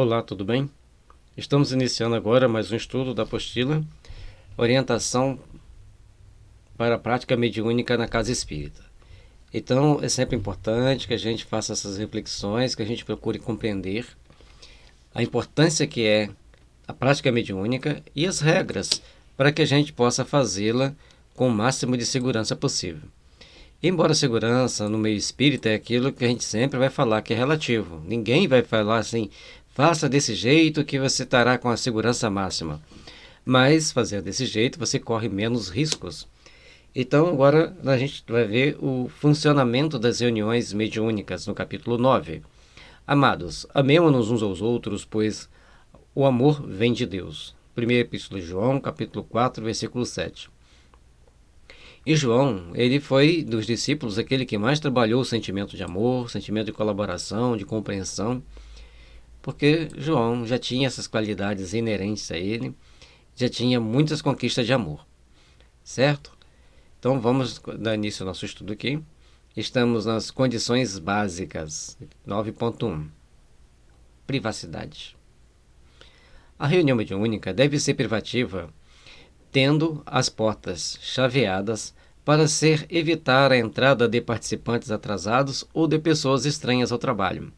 Olá, tudo bem? Estamos iniciando agora mais um estudo da apostila Orientação para a Prática Mediúnica na Casa Espírita. Então, é sempre importante que a gente faça essas reflexões, que a gente procure compreender a importância que é a prática mediúnica e as regras para que a gente possa fazê-la com o máximo de segurança possível. Embora a segurança no meio espírita é aquilo que a gente sempre vai falar que é relativo. Ninguém vai falar assim, faça desse jeito que você estará com a segurança máxima. Mas, fazendo desse jeito, você corre menos riscos. Então, agora a gente vai ver o funcionamento das reuniões mediúnicas no capítulo 9. Amados, amemo-nos uns aos outros, pois o amor vem de Deus. Primeira Epístola de João, capítulo 4, versículo 7. E João, ele foi dos discípulos aquele que mais trabalhou o sentimento de amor, sentimento de colaboração, de compreensão, porque João já tinha essas qualidades inerentes a ele, já tinha muitas conquistas de amor, certo? Então vamos dar início ao nosso estudo aqui. Estamos nas condições básicas, 9.1. Privacidade. A reunião mediúnica deve ser privativa, tendo as portas chaveadas para ser evitar a entrada de participantes atrasados ou de pessoas estranhas ao trabalho.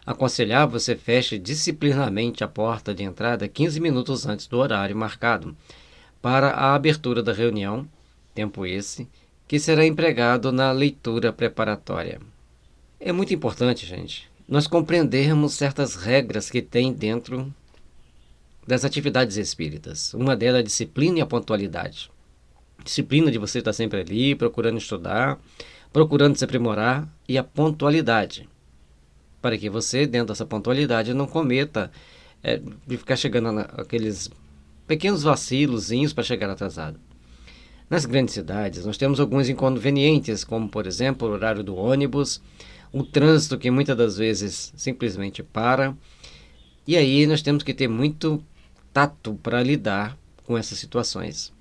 Aconselhável você feche disciplinarmente a porta de entrada 15 minutos antes do horário marcado para a abertura da reunião, tempo esse que será empregado na leitura preparatória. É muito importante, gente, nós compreendermos certas regras que tem dentro das atividades espíritas. Uma delas é a disciplina e a pontualidade. Disciplina de você estar sempre ali, procurando estudar, procurando se aprimorar, e a pontualidade, para que você, dentro dessa pontualidade, não cometa de ficar chegando naqueles pequenos vacilozinhos para chegar atrasado. Nas grandes cidades, nós temos alguns inconvenientes, como, por exemplo, o horário do ônibus, o trânsito que muitas das vezes simplesmente para, e aí nós temos que ter muito tato para lidar com essas situações.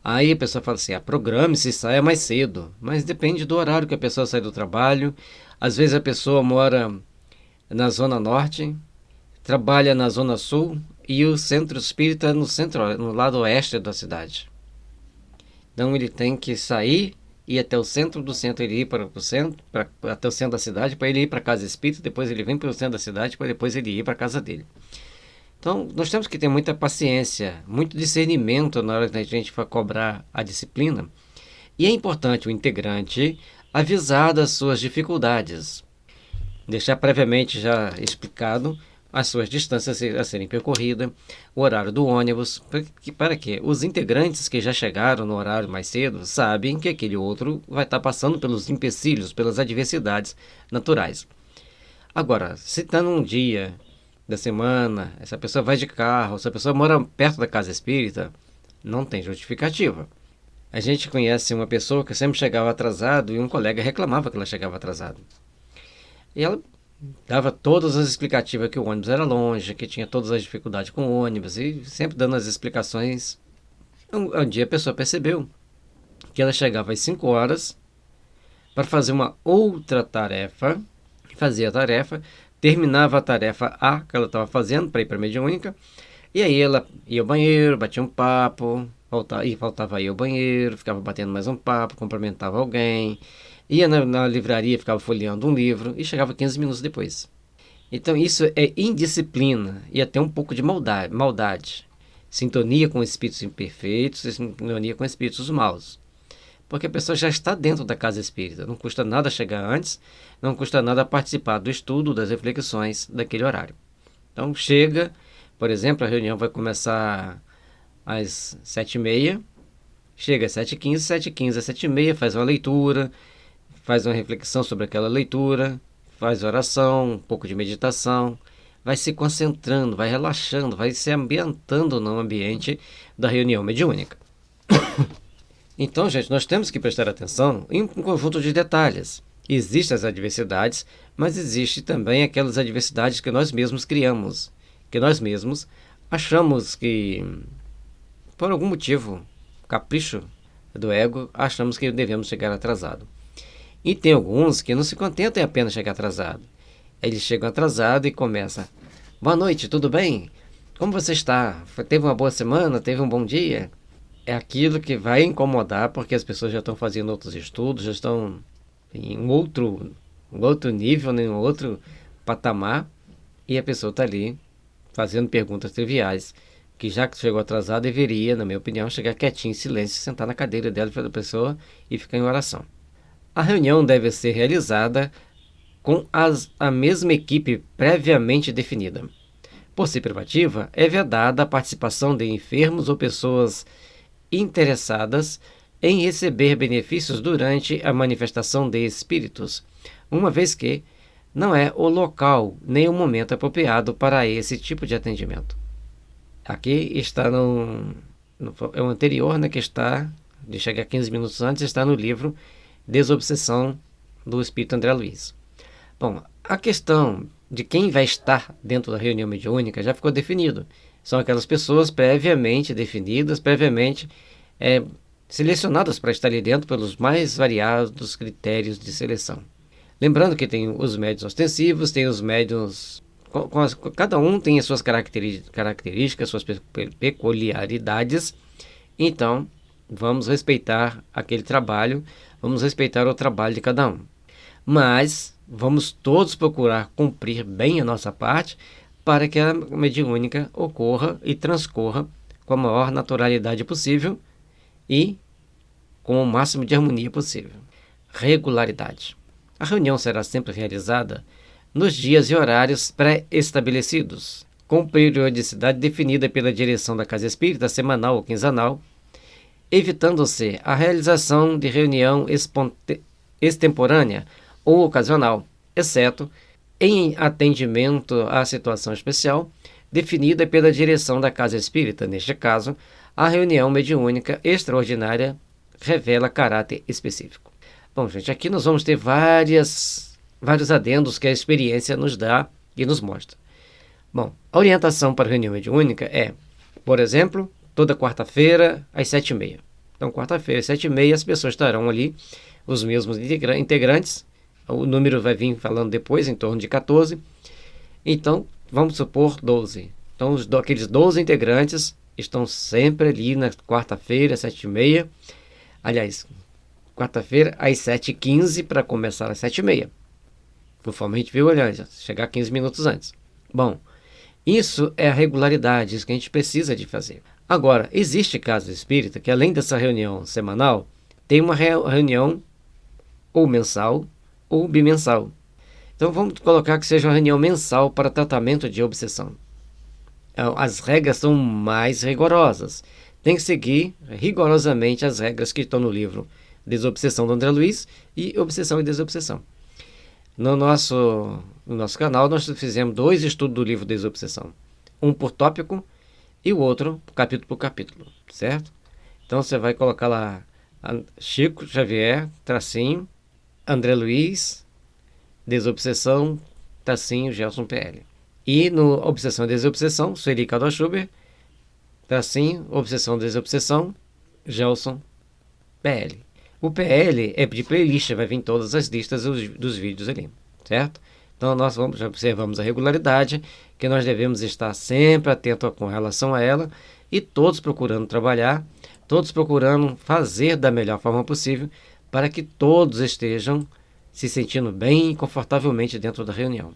Aí a pessoa fala assim, programe-se e saia mais cedo, mas depende do horário que a pessoa sai do trabalho. Às vezes a pessoa mora na zona norte, trabalha na zona sul e o centro espírita no lado oeste da cidade. Então ele tem que sair, ir até o centro do centro, ele ir para o centro, até o centro da cidade, para ele ir para a casa espírita, depois ele vem para o centro da cidade, para depois ele ir para a casa dele. Então, nós temos que ter muita paciência, muito discernimento na hora que a gente for cobrar a disciplina. E é importante o integrante avisar das suas dificuldades, deixar previamente já explicado as suas distâncias a serem percorridas, o horário do ônibus, para que os integrantes que já chegaram no horário mais cedo sabem que aquele outro vai estar passando pelos empecilhos, pelas adversidades naturais. Agora, se está num dia da semana, essa pessoa vai de carro, essa pessoa mora perto da casa espírita, não tem justificativa. A gente conhece uma pessoa que sempre chegava atrasado e um colega reclamava que ela chegava atrasado. E ela dava todas as explicativas que o ônibus era longe, que tinha todas as dificuldades com o ônibus e sempre dando as explicações. Um dia a pessoa percebeu que ela chegava às 5 horas para fazer uma outra tarefa, fazia a tarefa, terminava a tarefa A que ela estava fazendo para ir para a mediúnica, e aí ela ia ao banheiro, batia um papo, voltava a ir ao banheiro, ficava batendo mais um papo, cumprimentava alguém, ia na livraria, ficava folheando um livro e chegava 15 minutos depois. Então isso é indisciplina e até um pouco de maldade. Sintonia com espíritos imperfeitos, sintonia com espíritos maus. Porque a pessoa já está dentro da casa espírita. Não custa nada chegar antes, não custa nada participar do estudo, das reflexões daquele horário. Então chega, por exemplo, a reunião vai começar às 7h30, chega às 7h15, 7h15 às 7h30, faz uma leitura, faz uma reflexão sobre aquela leitura, faz oração, um pouco de meditação, vai se concentrando, vai relaxando, vai se ambientando no ambiente da reunião mediúnica. Então, gente, nós temos que prestar atenção em um conjunto de detalhes. Existem as adversidades, mas existe também aquelas adversidades que nós mesmos criamos, que nós mesmos achamos que, por algum motivo, capricho do ego, achamos que devemos chegar atrasado. E tem alguns que não se contentam em apenas chegar atrasado. Eles chegam atrasados e começam Boa noite, tudo bem? Como você está? Teve uma boa semana? Teve um bom dia? É aquilo que vai incomodar porque as pessoas já estão fazendo outros estudos, já estão em um outro nível, em um outro patamar, e a pessoa está ali fazendo perguntas triviais, que já que chegou atrasado, deveria, na minha opinião, chegar quietinho, em silêncio, sentar na cadeira dela da pessoa e ficar em oração. A reunião deve ser realizada com a mesma equipe previamente definida. Por ser privativa, é vedada a participação de enfermos ou pessoas interessadas em receber benefícios durante a manifestação de espíritos, uma vez que não é o local nem o momento apropriado para esse tipo de atendimento. Aqui está é o anterior, né, que está, de chegar 15 minutos antes, está no livro Desobsessão do Espírito André Luiz. Bom, a questão de quem vai estar dentro da reunião mediúnica já ficou definido. São aquelas pessoas previamente definidas, previamente selecionadas para estar ali dentro pelos mais variados critérios de seleção. Lembrando que tem os médiuns ostensivos, tem os médiuns... cada um tem as suas características, suas peculiaridades. Então, vamos respeitar aquele trabalho, vamos respeitar o trabalho de cada um. Mas vamos todos procurar cumprir bem a nossa parte para que a mediúnica ocorra e transcorra com a maior naturalidade possível e com o máximo de harmonia possível. Regularidade. A reunião será sempre realizada nos dias e horários pré-estabelecidos, com periodicidade definida pela direção da Casa Espírita, semanal ou quinzenal, evitando-se a realização de reunião extemporânea ou ocasional, exceto em atendimento à situação especial definida pela direção da Casa Espírita. Neste caso, a reunião mediúnica extraordinária revela caráter específico. Bom, gente, aqui nós vamos ter vários adendos que a experiência nos dá e nos mostra. Bom, a orientação para a reunião mediúnica é, por exemplo, toda quarta-feira às 7h30. Então, quarta-feira às 7h30 as pessoas estarão ali, os mesmos integrantes. O número vai vir falando depois, em torno de 14. Então, vamos supor 12. Então, aqueles 12 integrantes estão sempre ali na quarta-feira, às 7h30. Aliás, quarta-feira, às 7h15, para começar às 7h30. Conforme a gente viu, olha, chegar 15 minutos antes. Bom, isso é a regularidade, isso que a gente precisa de fazer. Agora, existe casa espírita que, além dessa reunião semanal, tem uma reunião ou mensal ou bimensal. Então vamos colocar que seja uma reunião mensal para tratamento de obsessão. As regras são mais rigorosas. Tem que seguir rigorosamente as regras que estão no livro Desobsessão do André Luiz e Obsessão e Desobsessão. No nosso canal nós fizemos 2 estudos do livro Desobsessão. Um por tópico e o outro capítulo por capítulo, certo? Então você vai colocar lá Chico Xavier, tracinho, André Luiz, Desobsessão, tracinho, Gelson PL. E no Obsessão e Desobsessão, Sueli Caldwell Schubert, tracinho, Obsessão e Desobsessão, Gelson PL. O PL é de playlist, vai vir todas as listas dos vídeos ali, certo? Então nós já observamos a regularidade, que nós devemos estar sempre atentos com relação a ela e todos procurando trabalhar, todos procurando fazer da melhor forma possível para que todos estejam se sentindo bem e confortavelmente dentro da reunião.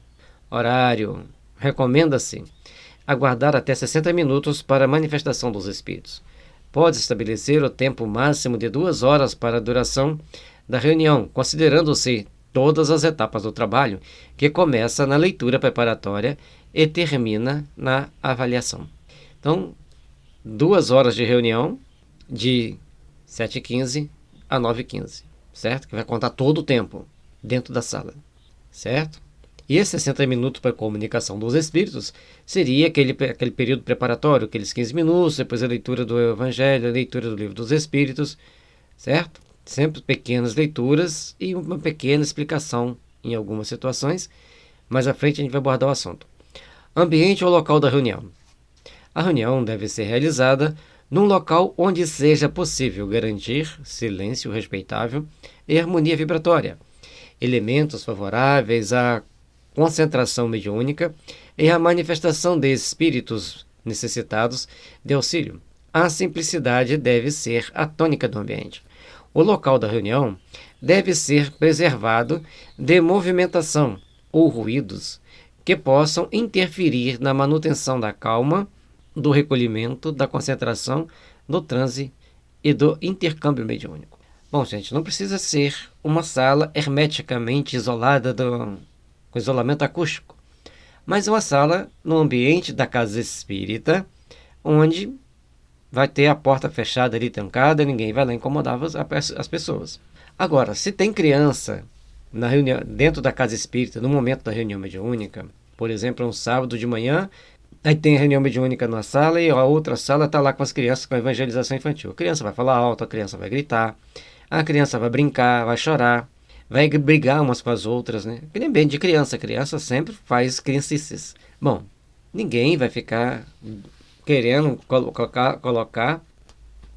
Horário. Recomenda-se aguardar até 60 minutos para a manifestação dos espíritos. Pode estabelecer o tempo máximo de 2 horas para a duração da reunião, considerando-se todas as etapas do trabalho, que começa na leitura preparatória e termina na avaliação. Então, 2 horas de reunião, de 7h15 a 9h15, certo? Que vai contar todo o tempo dentro da sala, certo? E esses 60 minutos para a comunicação dos espíritos seria aquele período preparatório, aqueles 15 minutos, depois a leitura do Evangelho, a leitura do Livro dos Espíritos, certo? Sempre pequenas leituras e uma pequena explicação em algumas situações. Mais à frente a gente vai abordar o assunto. Ambiente ou local da reunião. A reunião deve ser realizada num local onde seja possível garantir silêncio respeitável e harmonia vibratória. Elementos favoráveis à concentração mediúnica e a manifestação de espíritos necessitados de auxílio. A simplicidade deve ser a tônica do ambiente. O local da reunião deve ser preservado de movimentação ou ruídos que possam interferir na manutenção da calma, do recolhimento, da concentração, do transe e do intercâmbio mediúnico. Bom, gente, não precisa ser uma sala hermeticamente isolada com isolamento acústico, mas uma sala no ambiente da casa espírita, onde vai ter a porta fechada ali, trancada, ninguém vai lá incomodar as pessoas. Agora, se tem criança na reunião, dentro da casa espírita, no momento da reunião mediúnica, por exemplo, um sábado de manhã, aí tem a reunião mediúnica numa sala e a outra sala está lá com as crianças com a evangelização infantil. A criança vai falar alto, a criança vai gritar, a criança vai brincar, vai chorar, vai brigar umas com as outras, né? Que nem bem de criança. A criança sempre faz criancices. Bom, ninguém vai ficar querendo colocar,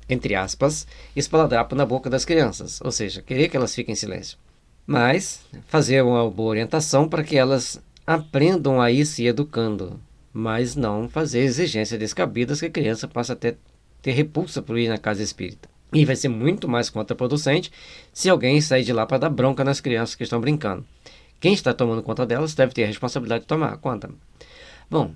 entre aspas, esparadrapo na boca das crianças. Ou seja, querer que elas fiquem em silêncio. Mas fazer uma boa orientação para que elas aprendam a ir se educando. Mas não fazer exigências descabidas que a criança passa a ter repulsa por ir na casa espírita. E vai ser muito mais contraproducente se alguém sair de lá para dar bronca nas crianças que estão brincando. Quem está tomando conta delas deve ter a responsabilidade de tomar conta. Bom,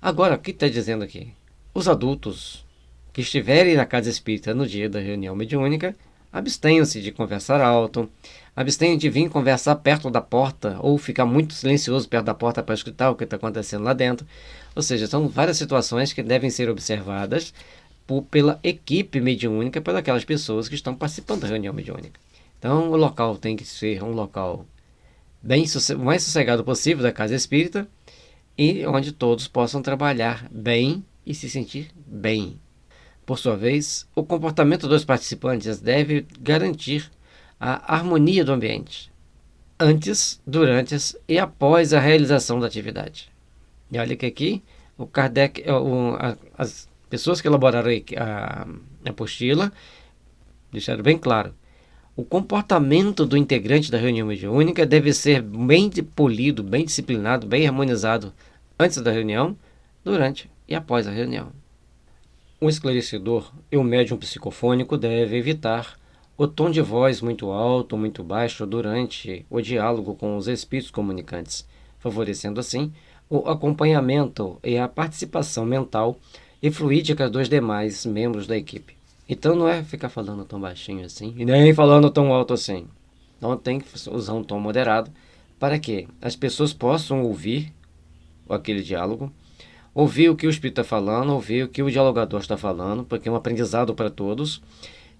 agora o que está dizendo aqui? Os adultos que estiverem na casa espírita no dia da reunião mediúnica, abstenham-se de conversar alto, abstenham de vir conversar perto da porta ou ficar muito silencioso perto da porta para escutar o que está acontecendo lá dentro. Ou seja, são várias situações que devem ser observadas pela equipe mediúnica, pelas aquelas pessoas que estão participando da reunião mediúnica. Então, o local tem que ser um local o mais sossegado possível da casa espírita e onde todos possam trabalhar bem e se sentir bem. Por sua vez, o comportamento dos participantes deve garantir a harmonia do ambiente, antes, durante e após a realização da atividade. E olha que aqui, o Kardec, as pessoas que elaboraram a apostila deixaram bem claro. O comportamento do integrante da reunião mediúnica deve ser bem polido, bem disciplinado, bem harmonizado antes da reunião, durante e após a reunião. O esclarecedor e o médium psicofônico devem evitar o tom de voz muito alto ou muito baixo durante o diálogo com os espíritos comunicantes, favorecendo assim o acompanhamento e a participação mental e fluídica dos demais membros da equipe. Então não é ficar falando tão baixinho assim e nem falando tão alto assim. Então tem que usar um tom moderado para que as pessoas possam ouvir aquele diálogo, ouvir o que o espírito está falando, ouvir o que o dialogador está falando, porque é um aprendizado para todos,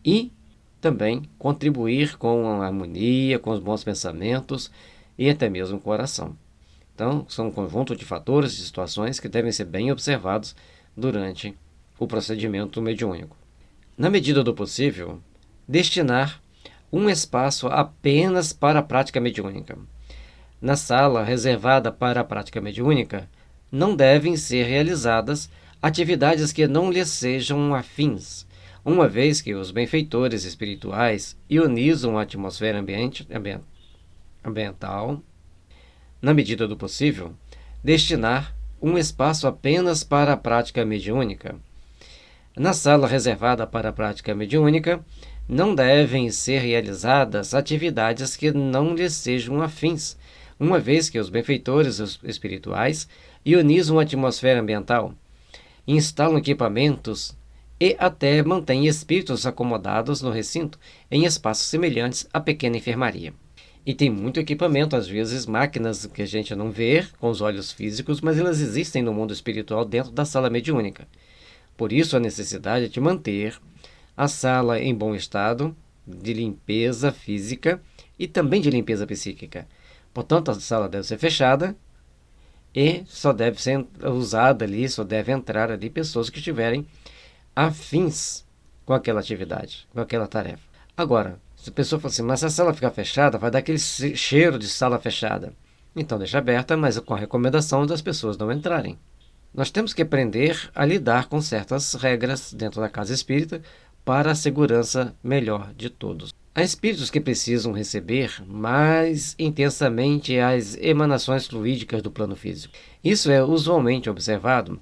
e também contribuir com a harmonia, com os bons pensamentos e até mesmo com a oração. Então, são um conjunto de fatores e situações que devem ser bem observados durante o procedimento mediúnico. Na medida do possível, destinar um espaço apenas para a prática mediúnica. Na sala reservada para a prática mediúnica, não devem ser realizadas atividades que não lhes sejam afins, uma vez que os benfeitores espirituais ionizam a atmosfera ambiental. Na medida do possível, destinar um espaço apenas para a prática mediúnica. Na sala reservada para a prática mediúnica, não devem ser realizadas atividades que não lhes sejam afins, uma vez que os benfeitores espirituais ionizam a atmosfera ambiental, instalam equipamentos e até mantêm espíritos acomodados no recinto em espaços semelhantes à pequena enfermaria. E tem muito equipamento, às vezes máquinas que a gente não vê com os olhos físicos, mas elas existem no mundo espiritual dentro da sala mediúnica. Por isso a necessidade de manter a sala em bom estado de limpeza física e também de limpeza psíquica. Portanto, a sala deve ser fechada e só deve ser usada ali, só deve entrar ali pessoas que estiverem afins com aquela atividade, com aquela tarefa. Agora, se a pessoa fala assim, mas se a sala ficar fechada, vai dar aquele cheiro de sala fechada. Então deixa aberta, mas com a recomendação das pessoas não entrarem. Nós temos que aprender a lidar com certas regras dentro da casa espírita para a segurança melhor de todos. Há espíritos que precisam receber mais intensamente as emanações fluídicas do plano físico. Isso é usualmente observado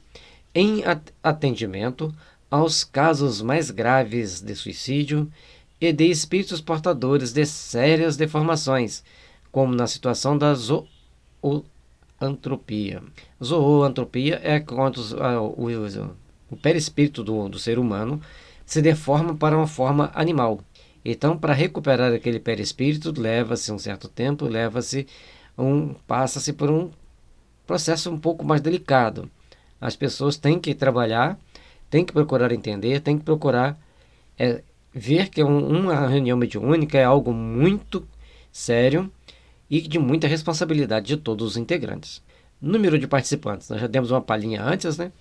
em atendimento aos casos mais graves de suicídio e de espíritos portadores de sérias deformações, como na situação da zoantropia. Zoantropia é quando o perispírito do ser humano se deforma para uma forma animal. Então, para recuperar aquele perispírito, leva-se um certo tempo, passa-se por um processo um pouco mais delicado. As pessoas têm que trabalhar, têm que procurar entender, têm que procurar ver que uma reunião mediúnica é algo muito sério e de muita responsabilidade de todos os integrantes. Número de participantes, nós já demos uma palhinha antes, né?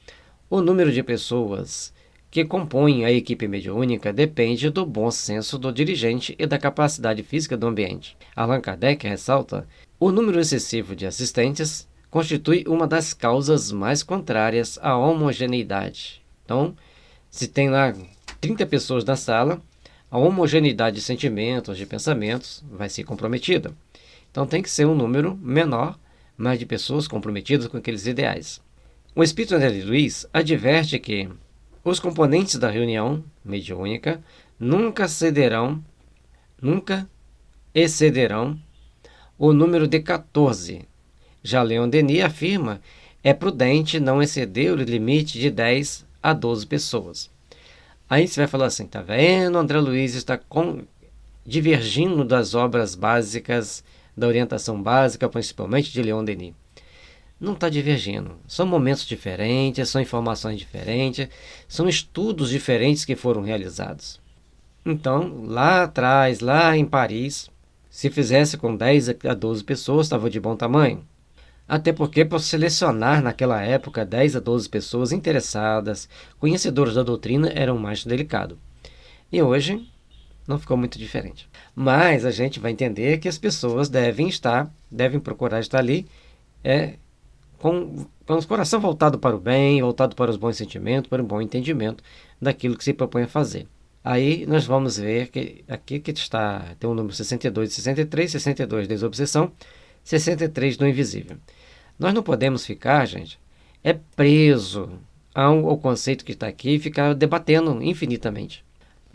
O número de pessoas que compõem a equipe mediúnica depende do bom senso do dirigente e da capacidade física do ambiente. Allan Kardec ressalta: o número excessivo de assistentes constitui uma das causas mais contrárias à homogeneidade. Então, se tem lá 30 pessoas na sala, a homogeneidade de sentimentos, de pensamentos, vai ser comprometida. Então tem que ser um número menor, mas de pessoas comprometidas com aqueles ideais. O Espírito André Luiz adverte que os componentes da reunião mediúnica nunca excederão o número de 14. Já Leon Denis afirma: é prudente não exceder o limite de 10 a 12 pessoas. Aí você vai falar assim: tá vendo? André Luiz está divergindo das obras básicas, da orientação básica, principalmente de Leon Denis. Não está divergindo. São momentos diferentes, são informações diferentes, são estudos diferentes que foram realizados. Então, lá atrás, lá em Paris, se fizesse com 10 a 12 pessoas, estava de bom tamanho. Até porque, para selecionar naquela época 10 a 12 pessoas interessadas, conhecedoras da doutrina, era mais delicado. E hoje não ficou muito diferente. Mas a gente vai entender que as pessoas devem procurar estar ali com o coração voltado para o bem, voltado para os bons sentimentos, para o bom entendimento daquilo que se propõe a fazer. Aí nós vamos ver que aqui tem o número 62 e 63, 62 desobsessão, 63 do invisível. Nós não podemos ficar, gente, preso ao conceito que está aqui e ficar debatendo infinitamente.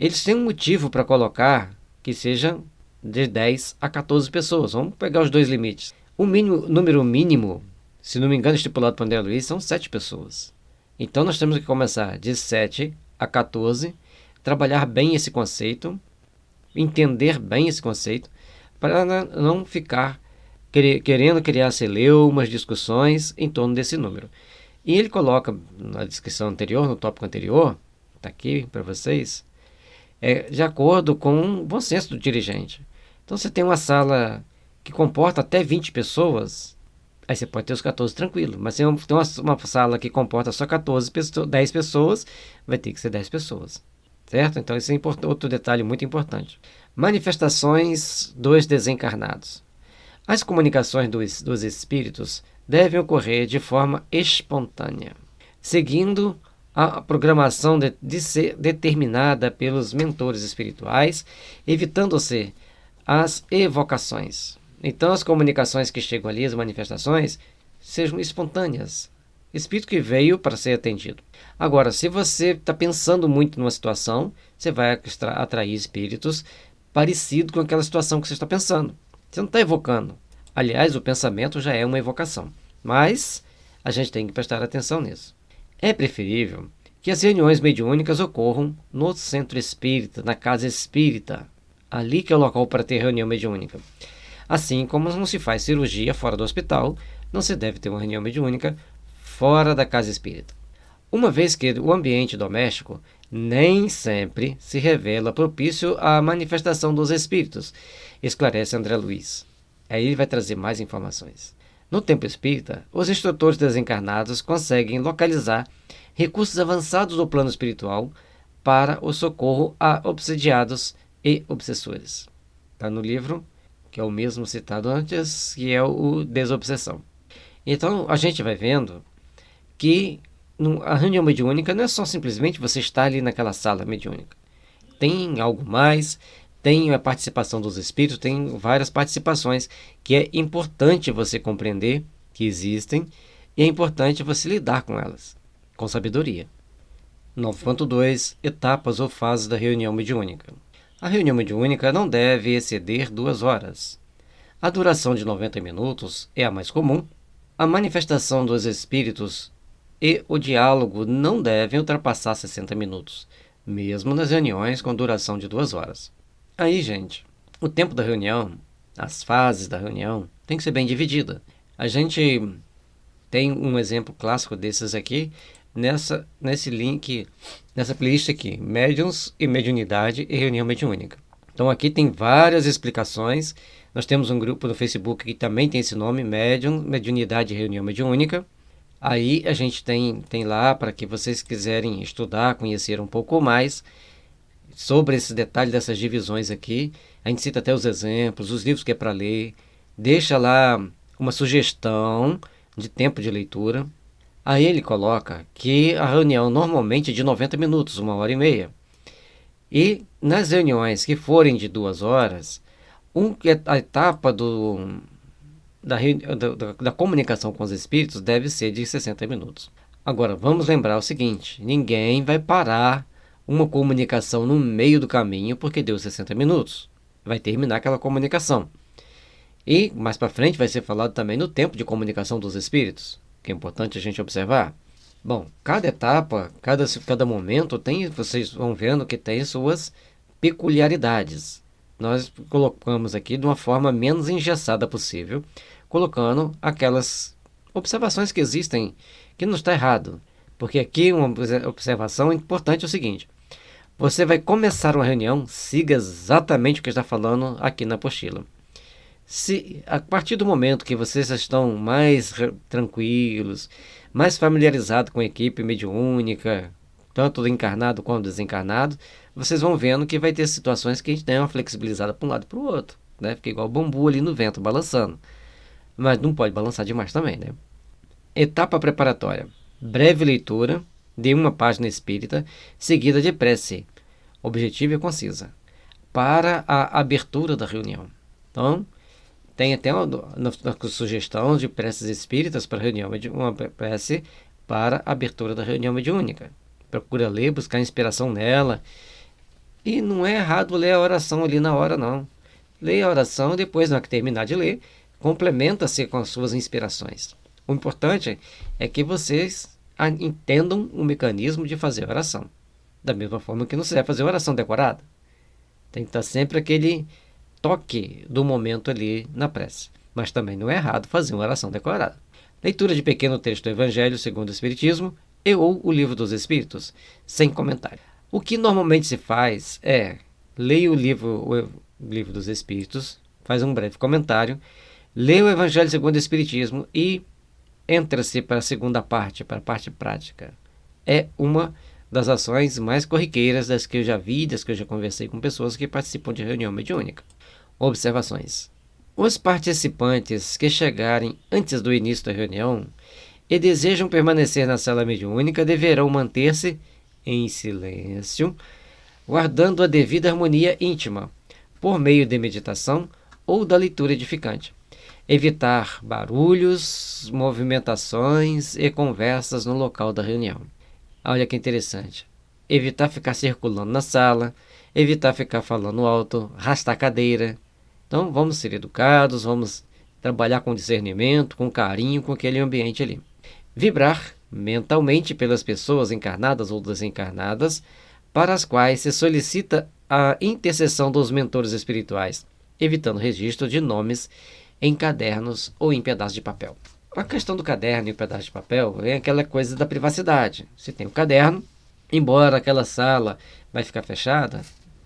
Eles têm um motivo para colocar que seja de 10 a 14 pessoas. Vamos pegar os dois limites. O número mínimo, se não me engano, estipulado por André Luiz, são 7 pessoas. Então nós temos que começar de 7 a 14, trabalhar bem esse conceito, entender bem esse conceito, para não ficar querendo criar celeumas, discussões em torno desse número. E ele coloca na descrição anterior, no tópico anterior, está aqui para vocês, de acordo com o bom senso do dirigente. Então você tem uma sala que comporta até 20 pessoas, aí você pode ter os 14 tranquilo, mas se tem uma sala que comporta só 10 pessoas, vai ter que ser 10 pessoas. Certo? Então esse é outro detalhe muito importante. Manifestações dos desencarnados. As comunicações dos espíritos devem ocorrer de forma espontânea, seguindo a programação de ser determinada pelos mentores espirituais, evitando-se as evocações. Então as comunicações que chegam ali, as manifestações, sejam espontâneas. Espírito que veio para ser atendido. Agora, se você está pensando muito numa situação, você vai atrair espíritos parecidos com aquela situação que você está pensando. Você não está evocando. Aliás, o pensamento já é uma evocação. Mas a gente tem que prestar atenção nisso. É preferível que as reuniões mediúnicas ocorram no centro espírita, na casa espírita. Ali que é o local para ter reunião mediúnica. Assim como não se faz cirurgia fora do hospital, não se deve ter uma reunião mediúnica fora da casa espírita. Uma vez que o ambiente doméstico nem sempre se revela propício à manifestação dos espíritos, esclarece André Luiz. Aí ele vai trazer mais informações. No templo espírita, os instrutores desencarnados conseguem localizar recursos avançados do plano espiritual para o socorro a obsidiados e obsessores. Está no livro, que é o mesmo citado antes, que é o Desobsessão. Então, a gente vai vendo que a reunião mediúnica não é só simplesmente você estar ali naquela sala mediúnica. Tem algo mais, tem a participação dos espíritos, tem várias participações que é importante você compreender que existem e é importante você lidar com elas, com sabedoria. 9.2 Etapas ou fases da reunião mediúnica. A reunião mediúnica não deve exceder 2 horas. A duração de 90 minutos é a mais comum. A manifestação dos espíritos e o diálogo não devem ultrapassar 60 minutos, mesmo nas reuniões com duração de 2 horas. Aí, gente, o tempo da reunião, as fases da reunião, tem que ser bem dividida. A gente tem um exemplo clássico desses aqui, nesse link, nessa playlist aqui, Médiuns e Mediunidade e Reunião Mediúnica. Então aqui tem várias explicações. Nós temos um grupo no Facebook que também tem esse nome, Médium, Mediunidade e Reunião Mediúnica. Aí a gente tem lá para que vocês quiserem estudar, conhecer um pouco mais sobre esses detalhes dessas divisões aqui. A gente cita até os exemplos, os livros que é para ler. Deixa lá uma sugestão de tempo de leitura. Aí ele coloca que a reunião normalmente é de 90 minutos, 1h30. E nas reuniões que forem de 2 horas, a etapa da comunicação com os espíritos deve ser de 60 minutos. Agora, vamos lembrar o seguinte, ninguém vai parar uma comunicação no meio do caminho porque deu 60 minutos. Vai terminar aquela comunicação. E mais para frente vai ser falado também no tempo de comunicação dos espíritos, que é importante a gente observar. Bom, cada etapa, cada momento vocês vão vendo que tem suas peculiaridades. Nós colocamos aqui de uma forma menos engessada possível, colocando aquelas observações que existem, que não está errado. Porque aqui uma observação importante é o seguinte, você vai começar uma reunião, siga exatamente o que está falando aqui na apostila. Se a partir do momento que vocês estão mais tranquilos, mais familiarizados com a equipe mediúnica, tanto do encarnado quanto do desencarnado, vocês vão vendo que vai ter situações que a gente tem uma flexibilizada para um lado e para o outro, né? Fica igual o bambu ali no vento, balançando. Mas não pode balançar demais também, né? Etapa preparatória. Breve leitura de uma página espírita, seguida de prece, objetiva e concisa, para a abertura da reunião. Então, tem até uma sugestão de preces espíritas para a reunião, uma prece para a abertura da reunião mediúnica. Procura ler, buscar inspiração nela. E não é errado ler a oração ali na hora, não. Leia a oração e depois, na que terminar de ler, complementa-se com as suas inspirações. O importante é que vocês entendam o mecanismo de fazer a oração. Da mesma forma que não se deve fazer oração decorada. Tem que estar sempre aquele toque do momento ali na prece. Mas também não é errado fazer uma oração decorada. Leitura de pequeno texto do Evangelho segundo o Espiritismo ou o Livro dos Espíritos, sem comentário. O que normalmente se faz é ler o livro dos Espíritos, faz um breve comentário, lê o Evangelho segundo o Espiritismo e entra-se para a segunda parte, para a parte prática. É uma das ações mais corriqueiras das que eu já vi, das que eu já conversei com pessoas que participam de reunião mediúnica. Observações. Os participantes que chegarem antes do início da reunião e desejam permanecer na sala mediúnica deverão manter-se em silêncio, guardando a devida harmonia íntima, por meio de meditação ou da leitura edificante. Evitar barulhos, movimentações e conversas no local da reunião. Olha que interessante. Evitar ficar circulando na sala, evitar ficar falando alto, arrastar a cadeira. Então vamos ser educados, vamos trabalhar com discernimento, com carinho com aquele ambiente ali. Vibrar mentalmente pelas pessoas encarnadas ou desencarnadas, para as quais se solicita a intercessão dos mentores espirituais, evitando registro de nomes em cadernos ou em pedaços de papel. A questão do caderno e o pedaço de papel é aquela coisa da privacidade. Se tem um caderno, embora aquela sala vai ficar fechada,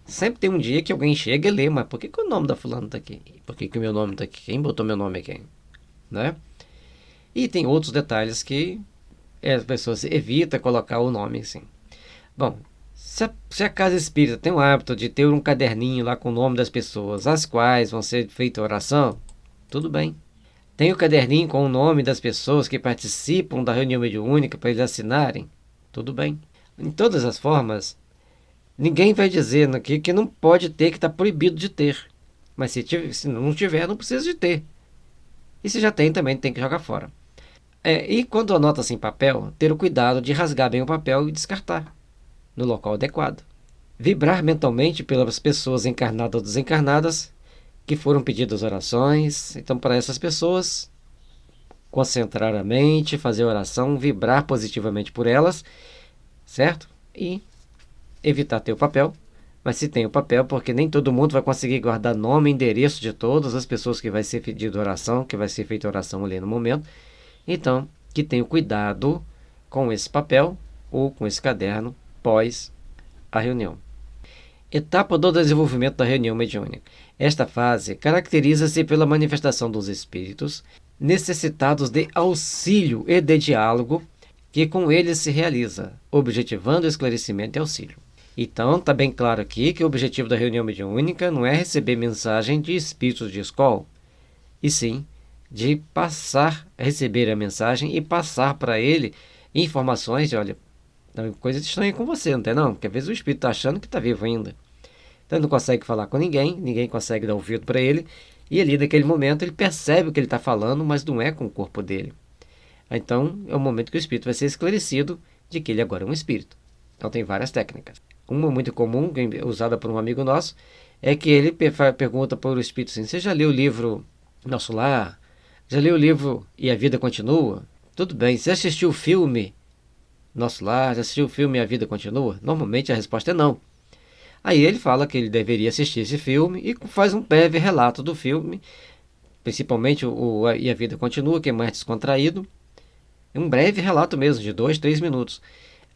sempre tem um dia que alguém chega e lê, mas por que o nome da fulana está aqui? Por que o meu nome está aqui? Quem botou meu nome aqui? Né? E tem outros detalhes que as pessoas evitam colocar o nome assim. Bom, se a casa espírita tem o hábito de ter um caderninho lá com o nome das pessoas, as quais vão ser feita oração, tudo bem. Tem o caderninho com o nome das pessoas que participam da reunião mediúnica para eles assinarem, tudo bem. Em todas as formas, Ninguém vai dizer aqui que não pode ter, que está proibido de ter. Mas se não tiver, não precisa de ter. E se já tem, também tem que jogar fora. E quando anota-se em papel, ter o cuidado de rasgar bem o papel e descartar no local adequado. Vibrar mentalmente pelas pessoas encarnadas ou desencarnadas que foram pedidas orações. Então, para essas pessoas, concentrar a mente, fazer oração, vibrar positivamente por elas, certo? E evitar ter o papel. Mas se tem o papel, porque nem todo mundo vai conseguir guardar nome e endereço de todas as pessoas que vai ser pedido oração, que vai ser feita oração ali no momento. Então, que tenha cuidado com esse papel ou com esse caderno pós a reunião. Etapa do desenvolvimento da reunião mediúnica. Esta fase caracteriza-se pela manifestação dos espíritos necessitados de auxílio e de diálogo que com eles se realiza, objetivando esclarecimento e auxílio. Então, está bem claro aqui que o objetivo da reunião mediúnica não é receber mensagem de espíritos de escola, e sim de receber a mensagem e passar para ele informações de, olha, tem coisa estranha com você, não tem não? Porque às vezes o espírito está achando que está vivo ainda. Então ele não consegue falar com ninguém, ninguém consegue dar ouvido para ele, e ali naquele momento ele percebe o que ele está falando, mas não é com o corpo dele. Então é o momento que o espírito vai ser esclarecido de que ele agora é um espírito. Então tem várias técnicas. Uma muito comum, usada por um amigo nosso, é que ele pergunta para o espírito assim: você já leu o livro Nosso Lar? Já leu o livro E a Vida Continua? Tudo bem. Você assistiu o filme Nosso Lar? Já assistiu o filme E a Vida Continua? Normalmente a resposta é não. Aí ele fala que ele deveria assistir esse filme e faz um breve relato do filme, principalmente o E a Vida Continua, que é mais descontraído. Um breve relato mesmo, de 2, 3 minutos.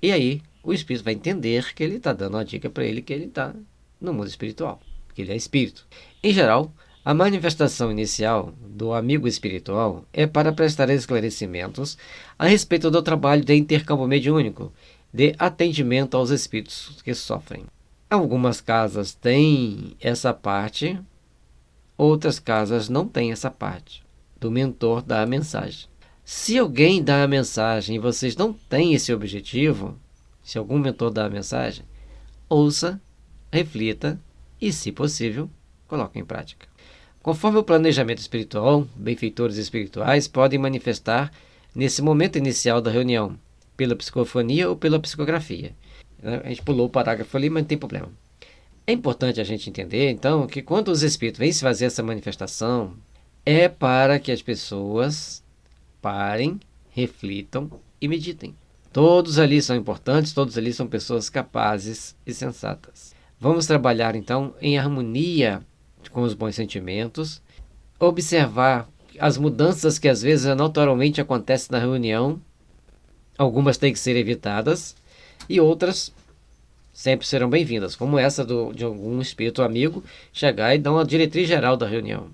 E aí o espírito vai entender que ele está dando uma dica para ele que ele está no mundo espiritual, que ele é espírito. Em geral, a manifestação inicial do amigo espiritual é para prestar esclarecimentos a respeito do trabalho de intercâmbio mediúnico, de atendimento aos espíritos que sofrem. Algumas casas têm essa parte, outras casas não têm essa parte do mentor dar a mensagem. Se alguém dá a mensagem e vocês não têm esse objetivo, se algum mentor dá a mensagem, ouça, reflita e, se possível, coloque em prática. Conforme o planejamento espiritual, benfeitores espirituais podem manifestar nesse momento inicial da reunião, pela psicofonia ou pela psicografia. A gente pulou o parágrafo ali, mas não tem problema. É importante a gente entender, então, que quando os espíritos vêm se fazer essa manifestação, é para que as pessoas parem, reflitam e meditem. Todos ali são importantes, todos ali são pessoas capazes e sensatas. Vamos trabalhar, então, em harmonia com os bons sentimentos, observar as mudanças que às vezes naturalmente acontecem na reunião. Algumas têm que ser evitadas e outras sempre serão bem-vindas, como essa de algum espírito amigo chegar e dar uma diretriz geral da reunião.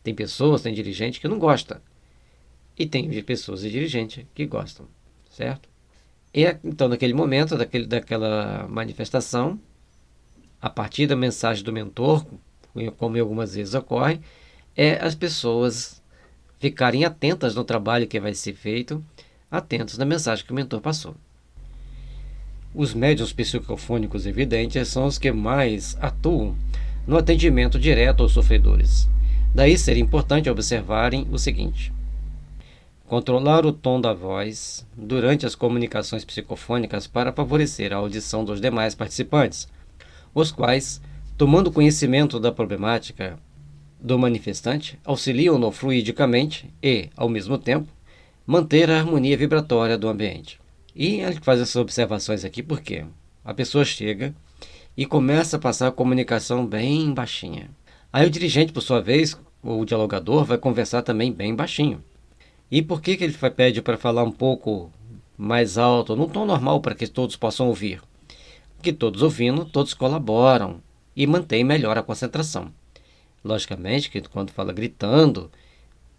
Tem pessoas, tem dirigente que não gosta, e tem pessoas e dirigente que gostam, certo? E então, naquele momento, daquela manifestação, a partir da mensagem do mentor, como algumas vezes ocorre, as pessoas ficarem atentas no trabalho que vai ser feito, atentos na mensagem que o mentor passou. Os médiuns psicofônicos evidentes são os que mais atuam no atendimento direto aos sofredores. Daí seria importante observarem o seguinte: controlar o tom da voz durante as comunicações psicofônicas para favorecer a audição dos demais participantes, os quais, tomando conhecimento da problemática do manifestante, auxiliam-no fluidicamente e, ao mesmo tempo, manter a harmonia vibratória do ambiente. E a gente faz essas observações aqui porque a pessoa chega e começa a passar a comunicação bem baixinha. Aí o dirigente, por sua vez, o dialogador, vai conversar também bem baixinho. E por que ele pede para falar um pouco mais alto, num tom normal, para que todos possam ouvir? Porque todos ouvindo, todos colaboram e mantém melhor a concentração. Logicamente que quando fala gritando,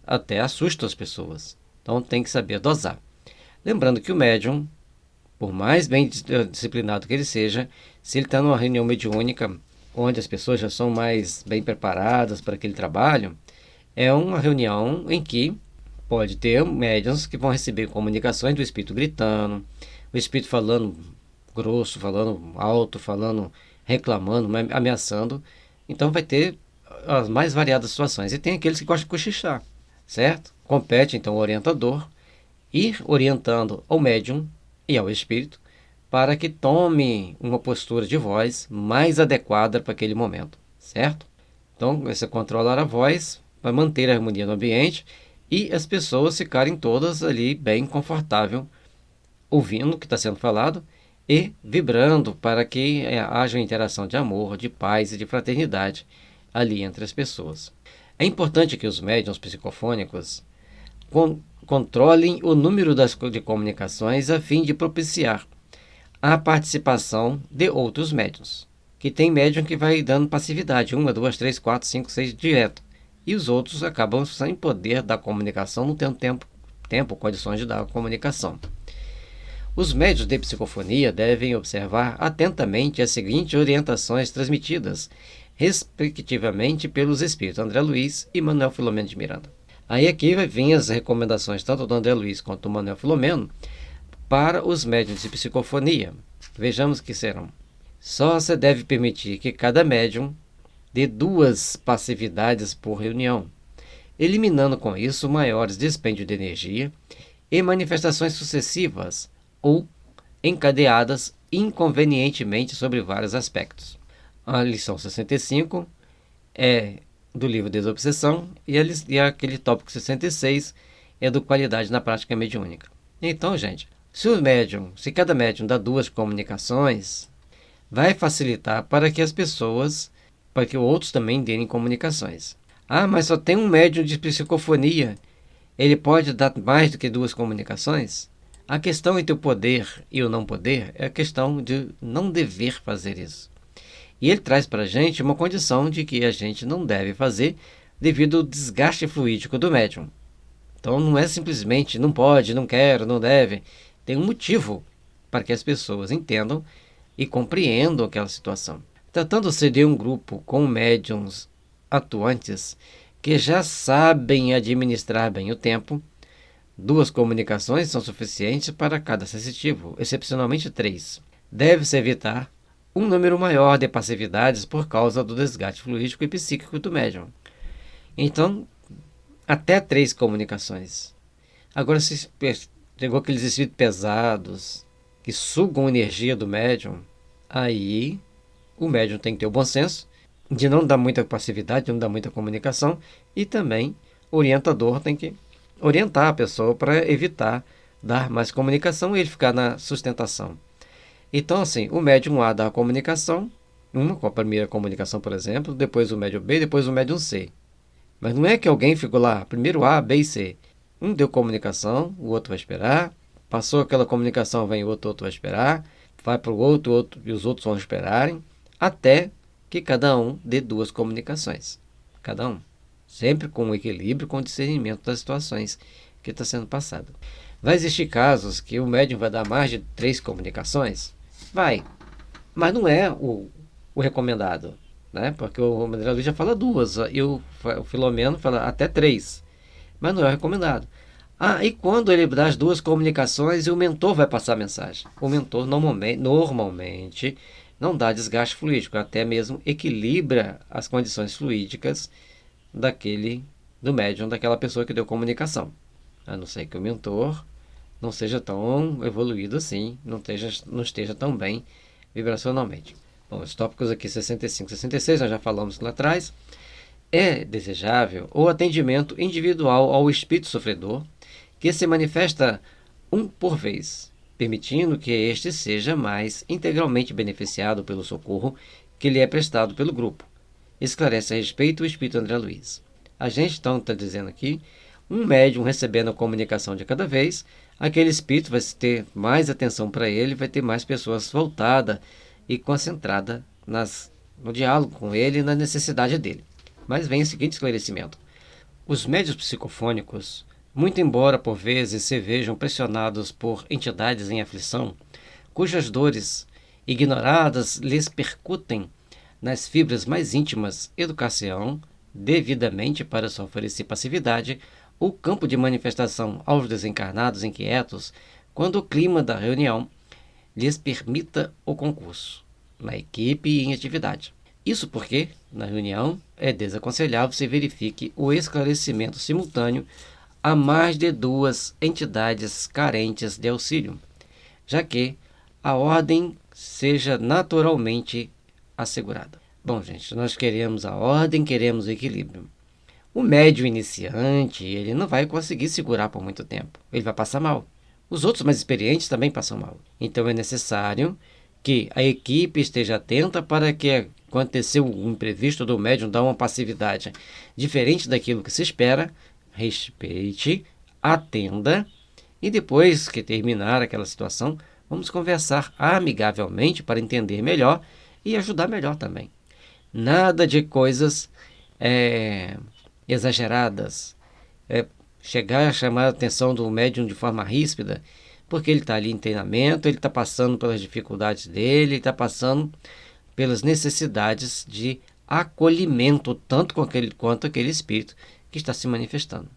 até assusta as pessoas. Então tem que saber dosar. Lembrando que o médium, por mais bem disciplinado que ele seja, se ele está numa reunião mediúnica, onde as pessoas já são mais bem preparadas para aquele trabalho, é uma reunião em que pode ter médiuns que vão receber comunicações do espírito gritando, o espírito falando grosso, falando alto, falando, reclamando, ameaçando. Então vai ter as mais variadas situações. E tem aqueles que gostam de cochichar, certo? Compete então o orientador ir orientando ao médium e ao espírito para que tome uma postura de voz mais adequada para aquele momento, certo? Então, você controlar a voz para manter a harmonia no ambiente e as pessoas ficarem todas ali bem confortável, ouvindo o que está sendo falado e vibrando para que haja uma interação de amor, de paz e de fraternidade ali entre as pessoas. É importante que os médiuns psicofônicos controlem o número de comunicações a fim de propiciar a participação de outros médiuns. Que tem médium que vai dando passividade, 1, 2, 3, 4, 5, 6 direto. E os outros acabam sem poder dar comunicação, não tendo tempo, condições de dar a comunicação. Os médiuns de psicofonia devem observar atentamente as seguintes orientações transmitidas, respectivamente pelos espíritos André Luiz e Manuel Filomeno de Miranda. Aí aqui vai vir as recomendações tanto do André Luiz quanto do Manuel Filomeno para os médiuns de psicofonia. Vejamos que serão. Só se deve permitir que cada médium dê 2 passividades por reunião, eliminando com isso maiores dispêndios de energia e manifestações sucessivas ou encadeadas inconvenientemente sobre vários aspectos. A lição 65 é do livro Desobsessão e aquele tópico 66 é do Qualidade na Prática Mediúnica. Então, gente, se cada médium dá 2 comunicações, vai facilitar para que outros também deem comunicações. Ah, mas só tem um médium de psicofonia, ele pode dar mais do que 2 comunicações? A questão entre o poder e o não poder é a questão de não dever fazer isso. E ele traz para a gente uma condição de que a gente não deve fazer devido ao desgaste fluídico do médium. Então não é simplesmente não pode, não quero, não deve. Tem um motivo para que as pessoas entendam e compreendam aquela situação. Tratando-se de um grupo com médiums atuantes que já sabem administrar bem o tempo, 2 comunicações são suficientes para cada sensitivo, excepcionalmente 3. Deve-se evitar um número maior de passividades por causa do desgaste fluídico e psíquico do médium. Então, até 3 comunicações. Agora, se pegou aqueles espíritos pesados que sugam energia do médium, aí o médium tem que ter o bom senso de não dar muita passividade, de não dar muita comunicação, e também o orientador tem que orientar a pessoa para evitar dar mais comunicação e ele ficar na sustentação. Então, assim, o médium A dá a comunicação, com a primeira comunicação, por exemplo, depois o médium B, depois o médium C. Mas não é que alguém ficou lá, primeiro A, B e C. Um deu comunicação, o outro vai esperar, passou aquela comunicação, vem o outro vai esperar, vai para o outro e os outros vão esperarem, até que cada um dê 2 comunicações. Cada um. Sempre com equilíbrio, com discernimento das situações que está sendo passado. Vai existir casos que o médium vai dar mais de 3 comunicações? Vai. Mas não é o recomendado, né? Porque o André Luiz já fala 2 e o Filomeno fala até 3. Mas não é o recomendado. E quando ele dá as 2 comunicações e o mentor vai passar a mensagem? O mentor normalmente não dá desgaste fluídico, até mesmo equilibra as condições fluídicas do médium, daquela pessoa que deu comunicação. A não ser que o mentor não seja tão evoluído assim, não esteja tão bem vibracionalmente. Bom, os tópicos aqui 65 e 66, nós já falamos lá atrás. É desejável o atendimento individual ao espírito sofredor, que se manifesta um por vez, permitindo que este seja mais integralmente beneficiado pelo socorro que lhe é prestado pelo grupo. Esclarece a respeito o espírito André Luiz. A gente então está dizendo aqui, um médium recebendo a comunicação de cada vez, aquele espírito vai ter mais atenção para ele, vai ter mais pessoas voltadas e concentradas no diálogo com ele e na necessidade dele. Mas vem o seguinte esclarecimento. Os médiuns psicofônicos, muito embora por vezes se vejam pressionados por entidades em aflição, cujas dores ignoradas lhes percutem nas fibras mais íntimas, educação devidamente para sua oferecer passividade, o campo de manifestação aos desencarnados inquietos, quando o clima da reunião lhes permita o concurso, na equipe e em atividade. Isso porque, na reunião, é desaconselhável se verifique o esclarecimento simultâneo a mais de 2 entidades carentes de auxílio, já que a ordem seja naturalmente assegurada. Bom, gente, nós queremos a ordem, queremos o equilíbrio. O médium iniciante, ele não vai conseguir segurar por muito tempo, ele vai passar mal. Os outros mais experientes também passam mal. Então é necessário que a equipe esteja atenta para que aconteceu um imprevisto do médium dar uma passividade diferente daquilo que se espera, respeite, atenda e depois que terminar aquela situação, vamos conversar amigavelmente para entender melhor e ajudar melhor também. Nada de coisas exageradas, chegar a chamar a atenção do médium de forma ríspida, porque ele está ali em treinamento, ele está passando pelas dificuldades dele, ele está passando pelas necessidades de acolhimento, tanto quanto aquele espírito que está se manifestando.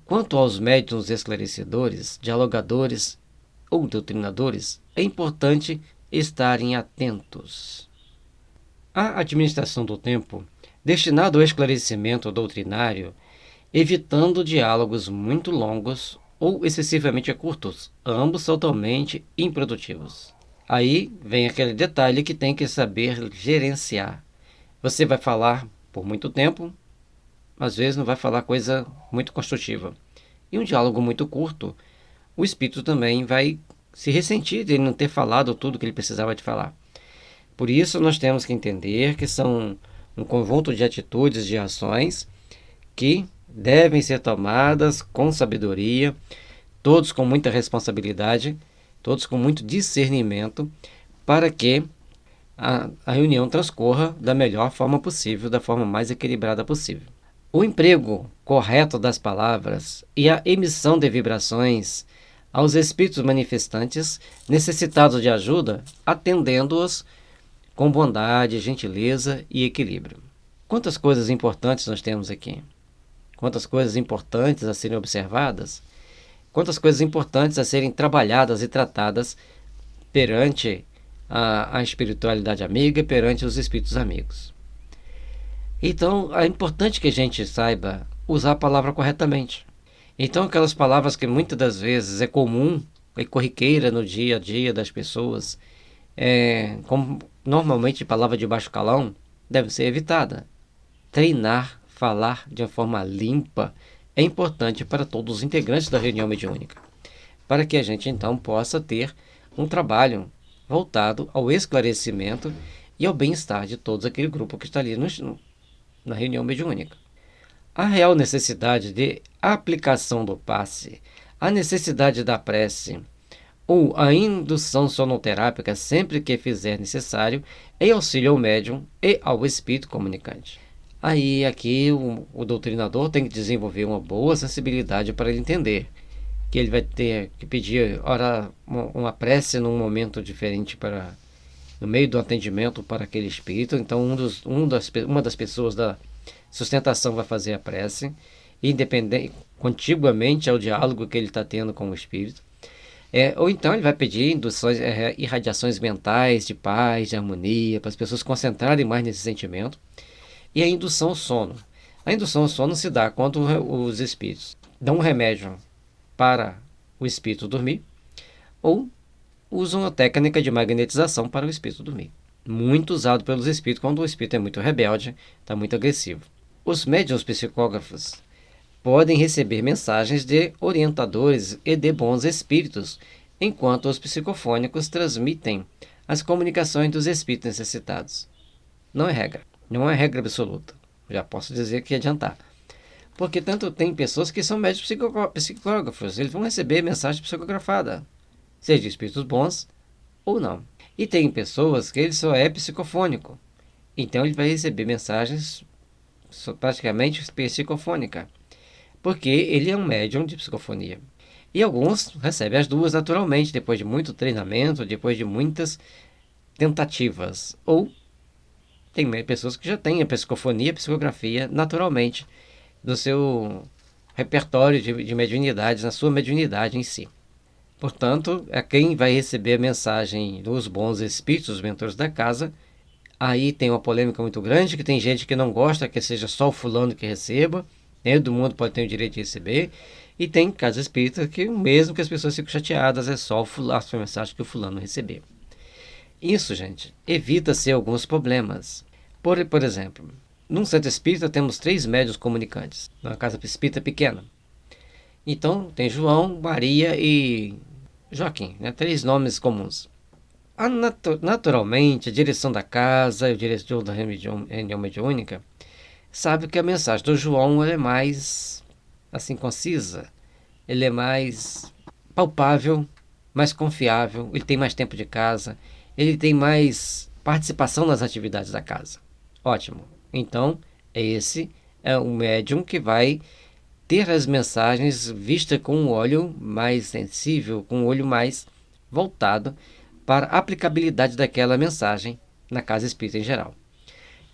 Quanto aos médiuns esclarecedores, dialogadores ou doutrinadores, é importante estarem atentos. A administração do tempo, destinado ao esclarecimento doutrinário, evitando diálogos muito longos ou excessivamente curtos, ambos totalmente improdutivos. Aí vem aquele detalhe que tem que saber gerenciar. Você vai falar por muito tempo, às vezes não vai falar coisa muito construtiva. E um diálogo muito curto, o espírito também vai se ressentir de ele não ter falado tudo que ele precisava de falar. Por isso nós temos que entender que são um conjunto de atitudes, de ações que devem ser tomadas com sabedoria, todos com muita responsabilidade, todos com muito discernimento, para que a reunião transcorra da melhor forma possível, da forma mais equilibrada possível. O emprego correto das palavras e a emissão de vibrações aos espíritos manifestantes necessitados de ajuda, atendendo-os com bondade, gentileza e equilíbrio. Quantas coisas importantes nós temos aqui? Quantas coisas importantes a serem observadas? Quantas coisas importantes a serem trabalhadas e tratadas perante a espiritualidade amiga, perante os espíritos amigos. Então, é importante que a gente saiba usar a palavra corretamente. Então, aquelas palavras que muitas das vezes é comum e corriqueira no dia a dia das pessoas, como normalmente palavra de baixo calão, deve ser evitada. Treinar, falar de uma forma limpa é importante para todos os integrantes da reunião mediúnica, para que a gente então possa ter um trabalho voltado ao esclarecimento e ao bem-estar de todo aquele grupo que está ali na reunião mediúnica. A real necessidade de aplicação do passe, a necessidade da prece ou a indução sonoterápica sempre que fizer necessário em auxílio ao médium e ao espírito comunicante. Aí aqui o doutrinador tem que desenvolver uma boa sensibilidade para ele entender que ele vai ter que pedir uma prece num momento diferente no meio do atendimento para aquele espírito. Então uma das pessoas da sustentação vai fazer a prece, contiguamente ao diálogo que ele está tendo com o espírito. Ou então ele vai pedir induções, irradiações mentais de paz, de harmonia, para as pessoas se concentrarem mais nesse sentimento. E a indução ao sono. A indução ao sono se dá quando os espíritos dão um remédio para o espírito dormir ou usam a técnica de magnetização para o espírito dormir. Muito usado pelos espíritos quando o espírito é muito rebelde, está muito agressivo. Os médiuns psicógrafos podem receber mensagens de orientadores e de bons espíritos, enquanto os psicofônicos transmitem as comunicações dos espíritos necessitados. Não é regra. Não é regra absoluta. Já posso dizer que adiantar. Porque tanto tem pessoas que são médios psicógrafos, eles vão receber mensagem psicografada, seja de espíritos bons ou não. E tem pessoas que ele só é psicofônico, então ele vai receber mensagens praticamente psicofônica, porque ele é um médium de psicofonia. E alguns recebem as duas naturalmente, depois de muito treinamento, depois de muitas tentativas, ou tem pessoas que já têm a psicofonia, a psicografia naturalmente no seu repertório de mediunidades, na sua mediunidade em si. Portanto, é quem vai receber a mensagem dos bons espíritos, os mentores da casa. Aí tem uma polêmica muito grande, que tem gente que não gosta que seja só o fulano que receba, todo mundo pode ter o direito de receber, e tem casa espírita que mesmo que as pessoas ficam chateadas, é só a sua mensagem que o fulano receber. Isso, gente, evita-se alguns problemas. Por exemplo, num centro espírita temos 3 médiuns comunicantes, numa casa espírita pequena. Então tem João, Maria e Joaquim, né? 3 nomes comuns. Naturalmente, a direção da casa e o diretor da reunião mediúnica sabe que a mensagem do João é mais assim concisa, ele é mais palpável, mais confiável, ele tem mais tempo de casa, ele tem mais participação nas atividades da casa. Ótimo. Então, esse é um médium que vai ter as mensagens vistas com um olho mais sensível, com um olho mais voltado para a aplicabilidade daquela mensagem na casa espírita em geral.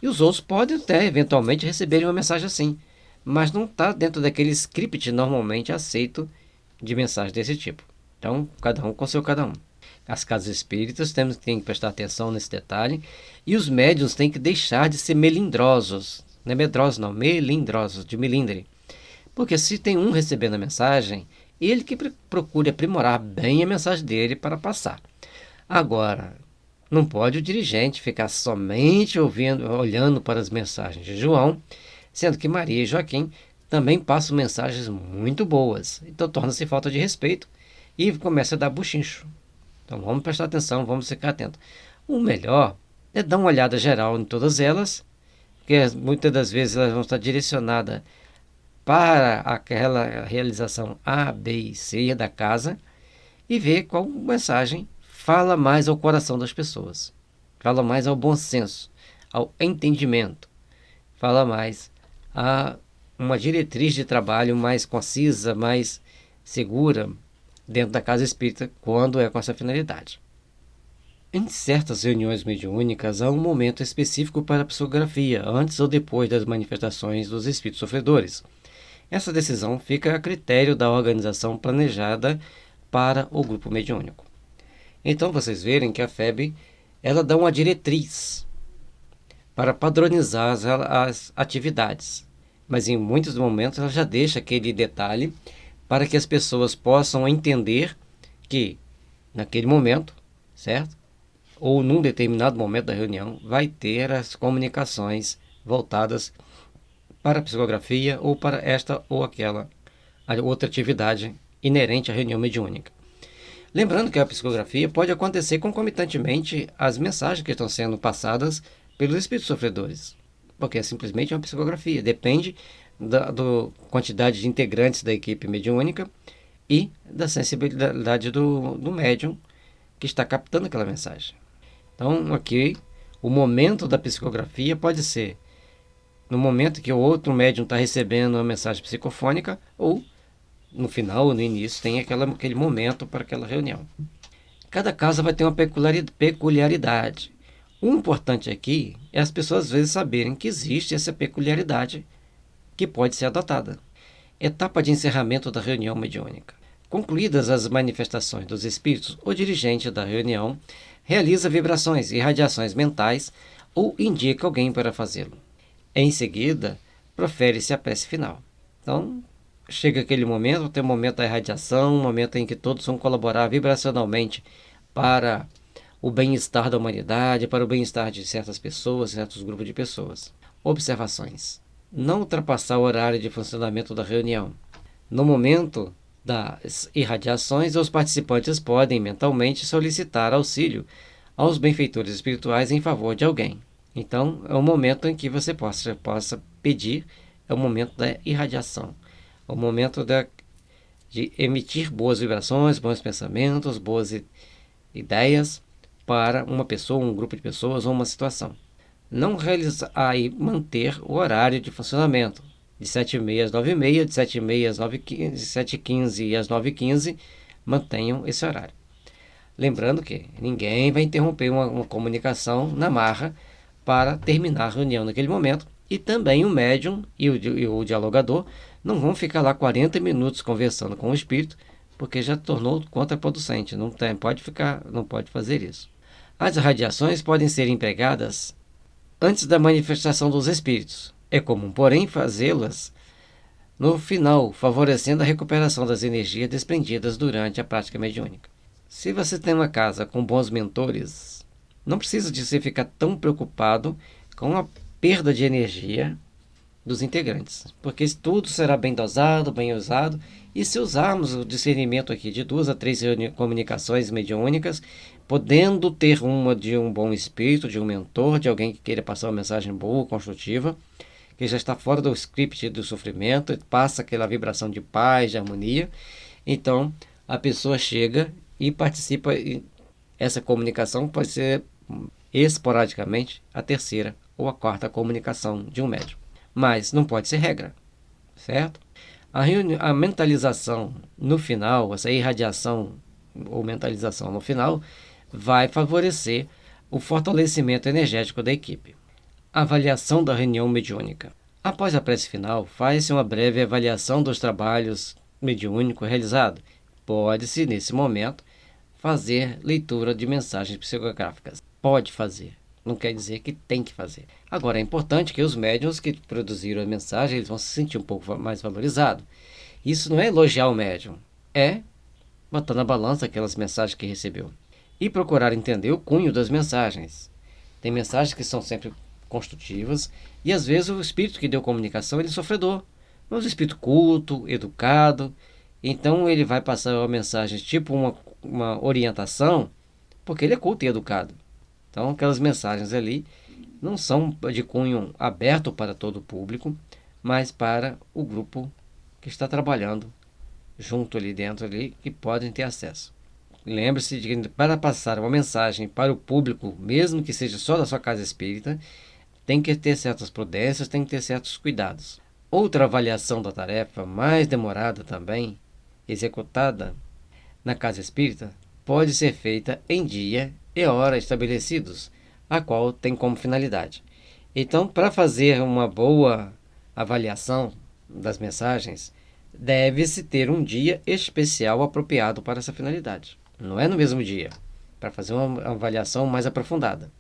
E os outros podem até eventualmente receberem uma mensagem assim, mas não está dentro daquele script normalmente aceito de mensagem desse tipo. Então, cada um com seu cada um. As casas espíritas têm que prestar atenção nesse detalhe, e os médiuns têm que deixar de ser melindrosos. Não é medrosos não, melindrosos, de melindre. Porque se tem um recebendo a mensagem, ele que procure aprimorar bem a mensagem dele para passar. Agora, não pode o dirigente ficar somente olhando para as mensagens de João, sendo que Maria e Joaquim também passam mensagens muito boas. Então torna-se falta de respeito e começa a dar buchincho. Então vamos prestar atenção, vamos ficar atentos. O melhor é dar uma olhada geral em todas elas, porque muitas das vezes elas vão estar direcionadas para aquela realização A, B e C da casa, e ver qual mensagem fala mais ao coração das pessoas, fala mais ao bom senso, ao entendimento, fala mais a uma diretriz de trabalho mais concisa, mais segura dentro da casa espírita, quando é com essa finalidade. Em certas reuniões mediúnicas, há um momento específico para a psicografia, antes ou depois das manifestações dos espíritos sofredores. Essa decisão fica a critério da organização planejada para o grupo mediúnico. Então vocês verem que a FEB ela dá uma diretriz para padronizar as atividades, mas em muitos momentos ela já deixa aquele detalhe para que as pessoas possam entender que naquele momento, certo? Ou num determinado momento da reunião, vai ter as comunicações voltadas para a psicografia ou para esta ou aquela outra atividade inerente à reunião mediúnica. Lembrando que a psicografia pode acontecer concomitantemente às mensagens que estão sendo passadas pelos espíritos sofredores, porque é simplesmente uma psicografia, depende da quantidade de integrantes da equipe mediúnica e da sensibilidade do médium que está captando aquela mensagem. Então, aqui, o momento da psicografia pode ser no momento que o outro médium está recebendo uma mensagem psicofônica, ou no final ou no início tem aquele momento para aquela reunião. Cada casa vai ter uma peculiaridade. O importante aqui é as pessoas às vezes saberem que existe essa peculiaridade que pode ser adotada. Etapa de encerramento da reunião mediúnica. Concluídas as manifestações dos espíritos, o dirigente da reunião realiza vibrações e radiações mentais ou indica alguém para fazê-lo. Em seguida, profere-se a prece final. Então, chega aquele momento, tem o momento da irradiação, um momento em que todos vão colaborar vibracionalmente para o bem-estar da humanidade, para o bem-estar de certas pessoas, certos grupos de pessoas. Observações. Não ultrapassar o horário de funcionamento da reunião. No momento das irradiações, os participantes podem mentalmente solicitar auxílio aos benfeitores espirituais em favor de alguém. Então, é o momento em que você possa pedir, é o momento da irradiação, é o momento de emitir boas vibrações, bons pensamentos, boas ideias para uma pessoa, um grupo de pessoas ou uma situação. Não realizar e manter o horário de funcionamento, de 7h30 às 9h30, de 7h30 às 9h15, de 7h15 às 9h15, mantenham esse horário. Lembrando que ninguém vai interromper uma comunicação na marra para terminar a reunião naquele momento, e também o médium e o dialogador não vão ficar lá 40 minutos conversando com o espírito porque já tornou contraproducente, não pode fazer isso. As radiações podem ser empregadas antes da manifestação dos espíritos. É comum, porém, fazê-las no final, favorecendo a recuperação das energias desprendidas durante a prática mediúnica. Se você tem uma casa com bons mentores, não precisa de você ficar tão preocupado com a perda de energia dos integrantes, porque tudo será bem dosado, bem usado, e se usarmos o discernimento aqui de 2 a 3 comunicações mediúnicas, podendo ter uma de um bom espírito, de um mentor, de alguém que queira passar uma mensagem boa, construtiva, que já está fora do script do sofrimento, passa aquela vibração de paz, de harmonia, então a pessoa chega e participa, e essa comunicação pode ser esporadicamente a terceira ou a quarta comunicação de um médium, mas não pode ser regra, certo? A mentalização no final, essa irradiação ou mentalização no final, vai favorecer o fortalecimento energético da equipe. Avaliação da reunião mediúnica. Após a prece final, faz-se uma breve avaliação dos trabalhos mediúnicos realizados. Pode-se, nesse momento, fazer leitura de mensagens psicográficas. Pode fazer, não quer dizer que tem que fazer. Agora, é importante que os médiuns que produziram a mensagem, eles vão se sentir um pouco mais valorizados. Isso não é elogiar o médium, é botar na balança aquelas mensagens que recebeu. E procurar entender o cunho das mensagens. Tem mensagens que são sempre construtivas, e às vezes o espírito que deu comunicação ele é sofredor, mas o espírito culto, educado, então ele vai passar uma mensagem tipo uma orientação, porque ele é culto e educado. Então aquelas mensagens ali não são de cunho aberto para todo o público, mas para o grupo que está trabalhando junto ali dentro ali, que podem ter acesso. Lembre-se de que para passar uma mensagem para o público, mesmo que seja só da sua casa espírita, tem que ter certas prudências, tem que ter certos cuidados. Outra avaliação da tarefa, mais demorada também, executada na casa espírita, pode ser feita em dia e hora estabelecidos, a qual tem como finalidade. Então, para fazer uma boa avaliação das mensagens, deve-se ter um dia especial apropriado para essa finalidade. Não é no mesmo dia, para fazer uma avaliação mais aprofundada.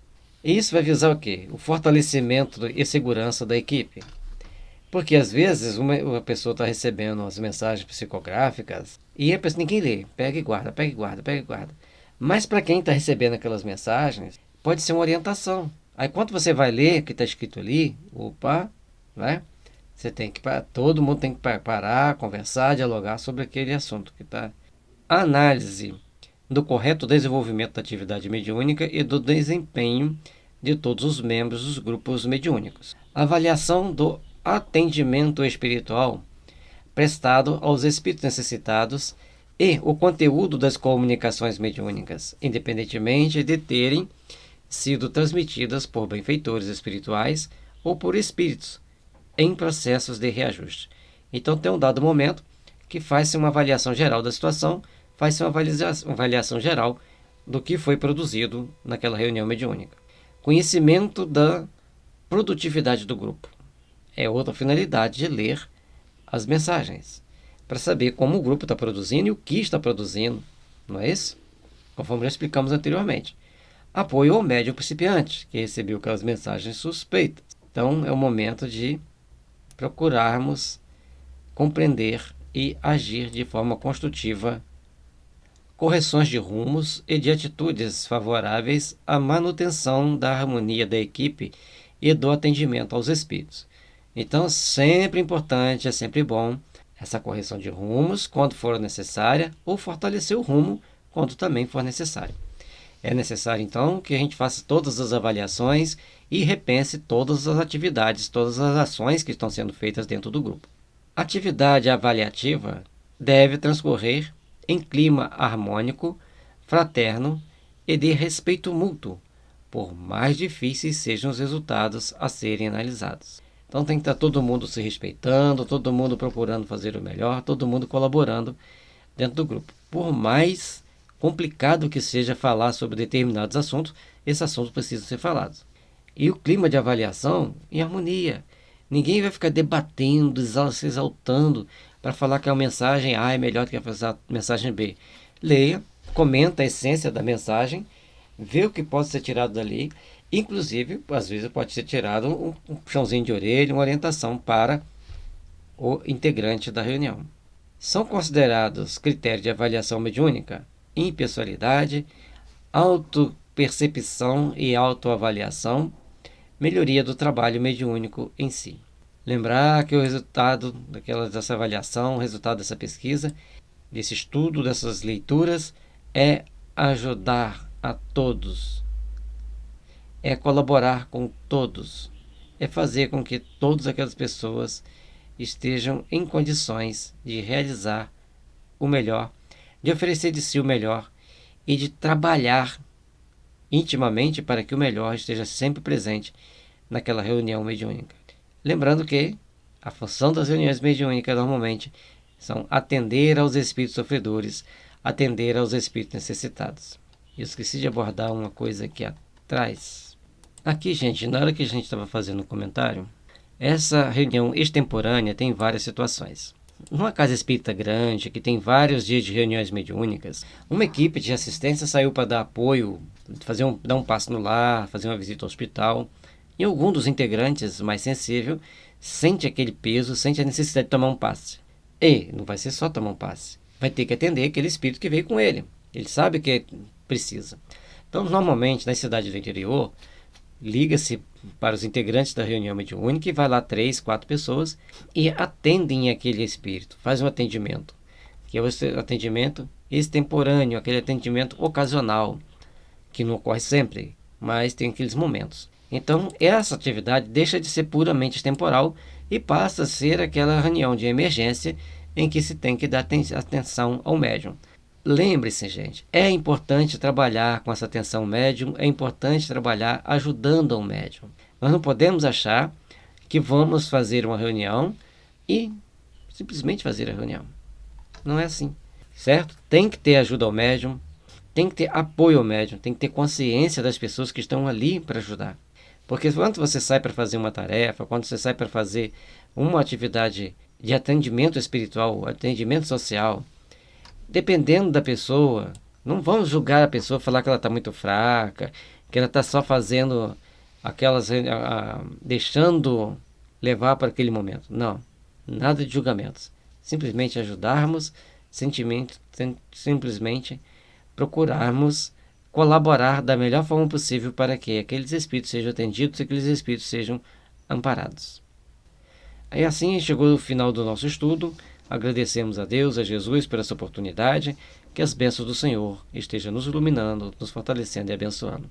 Isso vai visar o quê? O fortalecimento e segurança da equipe. Porque às vezes uma pessoa está recebendo as mensagens psicográficas e a pessoa, ninguém lê, pega e guarda, pega e guarda, pega e guarda. Mas para quem está recebendo aquelas mensagens, pode ser uma orientação. Aí quando você vai ler o que está escrito ali, opa, né? Você tem que, todo mundo tem que parar, conversar, dialogar sobre aquele assunto que está. A análise do correto desenvolvimento da atividade mediúnica e do desempenho de todos os membros dos grupos mediúnicos. Avaliação do atendimento espiritual prestado aos espíritos necessitados e o conteúdo das comunicações mediúnicas, independentemente de terem sido transmitidas por benfeitores espirituais ou por espíritos em processos de reajuste. Então tem um dado momento que faz-se uma avaliação geral da situação, faz-se uma avaliação geral do que foi produzido naquela reunião mediúnica. Conhecimento da produtividade do grupo. É outra finalidade de ler as mensagens, para saber como o grupo está produzindo e o que está produzindo, não é isso? Conforme já explicamos anteriormente. Apoio ao médium principiante, que recebeu aquelas mensagens suspeitas. Então é o momento de procurarmos compreender e agir de forma construtiva, correções de rumos e de atitudes favoráveis à manutenção da harmonia da equipe e do atendimento aos espíritos. Então, sempre importante, é sempre bom essa correção de rumos quando for necessária ou fortalecer o rumo quando também for necessário. É necessário, então, que a gente faça todas as avaliações e repense todas as atividades, todas as ações que estão sendo feitas dentro do grupo. A atividade avaliativa deve transcorrer em clima harmônico, fraterno e de respeito mútuo, por mais difíceis sejam os resultados a serem analisados. Então tem que estar todo mundo se respeitando, todo mundo procurando fazer o melhor, todo mundo colaborando dentro do grupo. Por mais complicado que seja falar sobre determinados assuntos, esses assuntos precisam ser falados. E o clima de avaliação em harmonia. Ninguém vai ficar debatendo, se exaltando. para falar que a mensagem A é melhor do que a mensagem B. Leia, comenta a essência da mensagem, vê o que pode ser tirado dali, inclusive, às vezes pode ser tirado um puxãozinho de orelha, uma orientação para o integrante da reunião. São considerados critérios de avaliação mediúnica impessoalidade, autopercepção e autoavaliação, melhoria do trabalho mediúnico em si. Lembrar que o resultado dessa avaliação, o resultado dessa pesquisa, desse estudo, dessas leituras, é ajudar a todos, é colaborar com todos, é fazer com que todas aquelas pessoas estejam em condições de realizar o melhor, de oferecer de si o melhor e de trabalhar intimamente para que o melhor esteja sempre presente naquela reunião mediúnica. Lembrando que a função das reuniões mediúnicas normalmente são atender aos espíritos sofredores, atender aos espíritos necessitados. Eu esqueci de abordar uma coisa aqui atrás. Aqui, gente, na hora que a gente estava fazendo o comentário, essa reunião extemporânea tem várias situações. Numa casa espírita grande, que tem vários dias de reuniões mediúnicas, uma equipe de assistência saiu para dar apoio, dar um passo no lar, fazer uma visita ao hospital. E algum dos integrantes mais sensível sente aquele peso, sente a necessidade de tomar um passe. E não vai ser só tomar um passe, vai ter que atender aquele espírito que veio com ele. Ele sabe o que precisa. Então, normalmente, nas cidades do interior, liga-se para os integrantes da reunião mediúnica e vai lá 3, 4 pessoas e atendem aquele espírito, fazem um atendimento, que é o atendimento extemporâneo, aquele atendimento ocasional, que não ocorre sempre, mas tem aqueles momentos. Então, essa atividade deixa de ser puramente extemporal e passa a ser aquela reunião de emergência em que se tem que dar atenção ao médium. Lembre-se, gente, é importante trabalhar com essa atenção médium, é importante trabalhar ajudando ao médium. Nós não podemos achar que vamos fazer uma reunião e simplesmente fazer a reunião. Não é assim, certo? Tem que ter ajuda ao médium, tem que ter apoio ao médium, tem que ter consciência das pessoas que estão ali para ajudar. Porque quando você sai para fazer uma tarefa, quando você sai para fazer uma atividade de atendimento espiritual, atendimento social, dependendo da pessoa, não vamos julgar a pessoa, falar que ela está muito fraca, que ela está só fazendo deixando levar para aquele momento. Não, nada de julgamentos. Simplesmente ajudarmos, simplesmente procurarmos colaborar da melhor forma possível para que aqueles espíritos sejam atendidos e aqueles espíritos sejam amparados. Aí assim chegou o final do nosso estudo. Agradecemos a Deus, a Jesus por essa oportunidade, que as bênçãos do Senhor estejam nos iluminando, nos fortalecendo e abençoando.